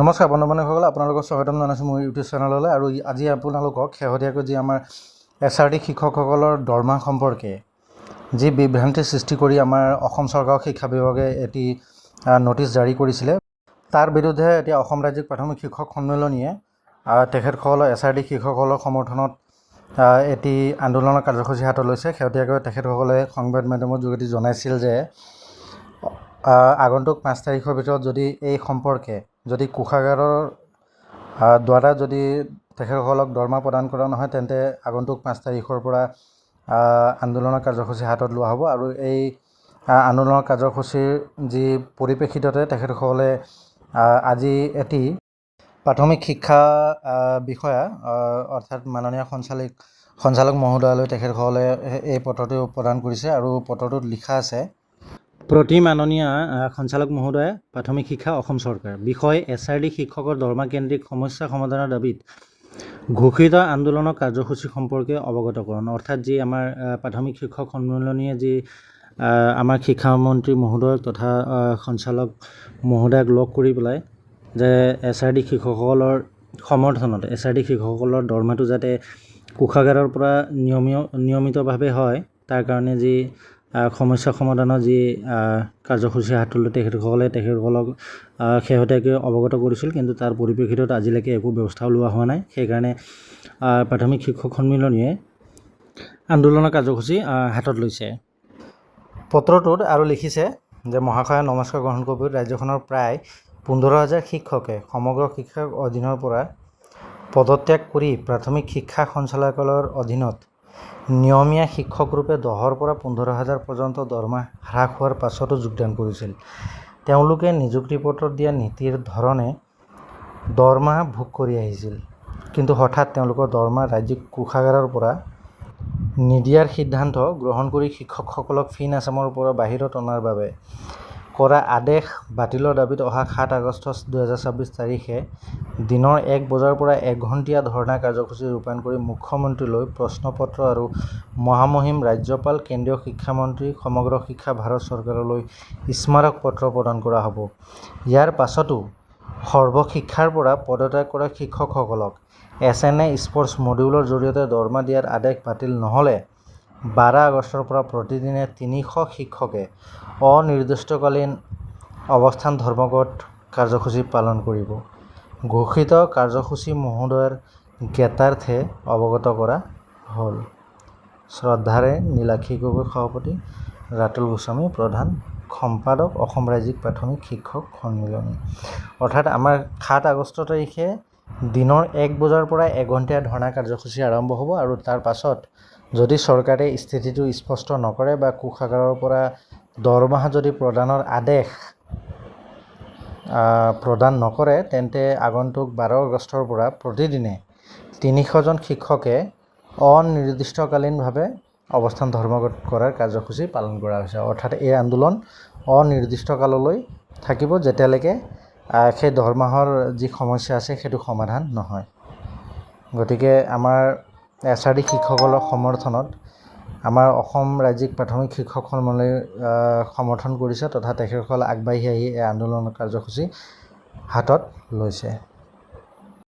নমস্কাৰ বন্ধু-বান্ধৱীসকল, আপোনালোকক স্বাগতম জনাইছোঁ মোৰ ইউটিউব চেনেললৈ। আৰু আজি আপোনালোকক শেহতীয়াকৈ যি আমাৰ SRD শিক্ষকসকলৰ দৰমহা সম্পৰ্কে যি বিভ্ৰান্তিৰ সৃষ্টি কৰি আমাৰ অসম চৰকাৰৰ শিক্ষা বিভাগে এটি নটিচ জাৰি কৰিছিলে, তাৰ বিৰুদ্ধে এতিয়া অসম ৰাজ্যিক প্ৰাথমিক শিক্ষক সন্মিলনীয়ে তেখেতসকলৰ SRD শিক্ষকসকলৰ সমৰ্থনত এটি আন্দোলনৰ কাৰ্যসূচী হাতত লৈছে। শেহতীয়াকৈ তেখেতসকলে সংবাদ মাধ্যমৰ যোগেদি জনাইছিল যে আগন্তুক 5 তাৰিখৰ ভিতৰত যদি এই সম্পৰ্কে যদি কোষাগাৰৰ দ্বাৰা যদি তেখেতসকলক দৰমহা প্ৰদান কৰা নহয়, তেন্তে আগন্তুক 5 তাৰিখৰ পৰা আন্দোলনৰ কাৰ্যসূচী হাতত লোৱা হ'ব। আৰু এই আন্দোলনৰ কাৰ্যসূচীৰ যি পৰিপ্ৰেক্ষিততে তেখেতসকলে আজি এটি প্ৰাথমিক শিক্ষা বিষয়া অৰ্থাৎ মাননীয় সঞ্চালক মহোদয়লৈ তেখেতসকলে এই পত্ৰটো প্ৰদান কৰিছে। আৰু পত্ৰটোত লিখা আছে, প্ৰতি মাননীয় সঞ্চালক মহোদয়, প্ৰাথমিক শিক্ষা অসম চৰকাৰ, বিষয় SRD শিক্ষকৰ দৰমহা কেন্দ্ৰিক সমস্যা সমাধানৰ দাবীত ঘোষিত আন্দোলনৰ কাৰ্যসূচী সম্পৰ্কে অৱগতকৰণ। অৰ্থাৎ যি আমাৰ প্ৰাথমিক শিক্ষক সন্মিলনীয়ে যি আমাৰ শিক্ষামন্ত্ৰী মহোদয় তথা সঞ্চালক মহোদয়ক লগ কৰি পেলাই যে SRD শিক্ষকসকলৰ সমৰ্থনত SRD শিক্ষকসকলৰ দৰমহাটো যাতে কোষাগাৰৰ পৰা নিয়মিতভাৱে হয়, তাৰ কাৰণে যি সমস্যা সমাধানৰ যি কাৰ্যসূচী হাতত লৈ তেখেতসকলক শেহতীয়াকৈ অৱগত কৰিছিল, কিন্তু তাৰ পৰিপ্ৰেক্ষিতত আজিলৈকে একো ব্যৱস্থাও লোৱা হোৱা নাই। সেইকাৰণে প্ৰাথমিক শিক্ষক সন্মিলনীয়ে আন্দোলনৰ কাৰ্যসূচী হাতত লৈছে। পত্ৰটোত আৰু লিখিছে যে মহাশয়ে নমস্কাৰ গ্ৰহণ কৰিব। ৰাজ্যখনৰ প্ৰায় 15,000 শিক্ষকে সমগ্ৰ শিক্ষাৰ অধীনৰ পৰা পদত্যাগ কৰি প্ৰাথমিক শিক্ষা সঞ্চালকালয়ৰ অধীনত নিয়মীয়া শিক্ষকৰূপে 10ৰ পৰা 15,000 পৰ্যন্ত দৰমহা হ্ৰাস হোৱাৰ পাছতো যোগদান কৰিছিল। তেওঁলোকে নিযুক্তি পত্ৰত দিয়া নীতিৰ ধৰণে দৰমহা ভোগ কৰি আহিছিল, কিন্তু হঠাৎ তেওঁলোকৰ দৰমহা ৰাজ্যিক কোষাগাৰৰ পৰা নিদিয়াৰ সিদ্ধান্ত গ্ৰহণ কৰি শিক্ষকসকলক ফিন আছামৰ পৰা বাহিৰত অনাৰ বাবে কৰা আদেশ বাতিলৰ দাবীত অহা 7 আগষ্ট 2026 তাৰিখে দিনৰ 1 বজাৰ পৰা 1 ঘণ্টীয়া ধৰ্ণা কাৰ্যসূচী ৰূপায়ণ কৰি মুখ্যমন্ত্ৰীলৈ প্ৰশ্নপত্ৰ আৰু মহামহিম ৰাজ্যপাল, কেন্দ্ৰীয় শিক্ষামন্ত্ৰী, সমগ্ৰ শিক্ষা ভাৰত চৰকাৰলৈ স্মাৰক পত্ৰ প্ৰদান কৰা হ'ব। ইয়াৰ পাছতো সৰ্বশিক্ষাৰ পৰা পদত্যাগ কৰা শিক্ষকসকলক SNA স্পৰ্টছ মডিউলৰ জৰিয়তে দৰমহা দিয়াৰ আদেশ বাতিল নহ'লে 12 আগষ্টৰ পৰা প্ৰতিদিনে 300 শিক্ষকে অনিৰ্দিষ্টকালীন অৱস্থান ধৰ্মঘট কাৰ্যসূচী পালন কৰিব। ঘোষিত কাৰ্যসূচী মহোদয়ৰ জ্ঞাতাৰ্থে অৱগত কৰা হ'ল। শ্ৰদ্ধাৰে নীলাক্ষী গগৈ সভাপতি, ৰাতুল গোস্বামী প্ৰধান সম্পাদক, অসম ৰাজ্যিক প্ৰাথমিক শিক্ষক সন্মিলনী। অৰ্থাৎ আমাৰ 7 আগষ্ট তাৰিখে দিনৰ 1 বজাৰ পৰা 1 ঘণ্টীয়া ধৰ্ণা কাৰ্যসূচী আৰম্ভ হ'ব। আৰু তাৰ পাছত যদি চৰকাৰে স্থিতিটো স্পষ্ট নকৰে বা কোষাগাৰৰ পৰা দৰমহা যদি প্ৰদানৰ আদেশ প্ৰদান নকৰে, তেন্তে আগন্তুক 12 আগষ্টৰ পৰা প্ৰতিদিনে 300জন শিক্ষকে অনিৰ্দিষ্টকালীনভাৱে অৱস্থান ধৰ্মঘট কৰাৰ কাৰ্যসূচী পালন কৰা হৈছে। অৰ্থাৎ এই আন্দোলন অনিৰ্দিষ্টকাললৈ থাকিব, যেতিয়ালৈকে সেই দৰমহাৰ যি সমস্যা আছে সেইটো সমাধান নহয়। গতিকে আমাৰ SRD শিক্ষকসকলৰ সমৰ্থনত আমাৰ অসম ৰাজ্যিক প্ৰাথমিক শিক্ষক সন্মিলনীয়ে সমৰ্থন কৰিছে তথা তেখেতসকল আগবাঢ়ি আহি এই আন্দোলনৰ কাৰ্যসূচী হাতত লৈছে।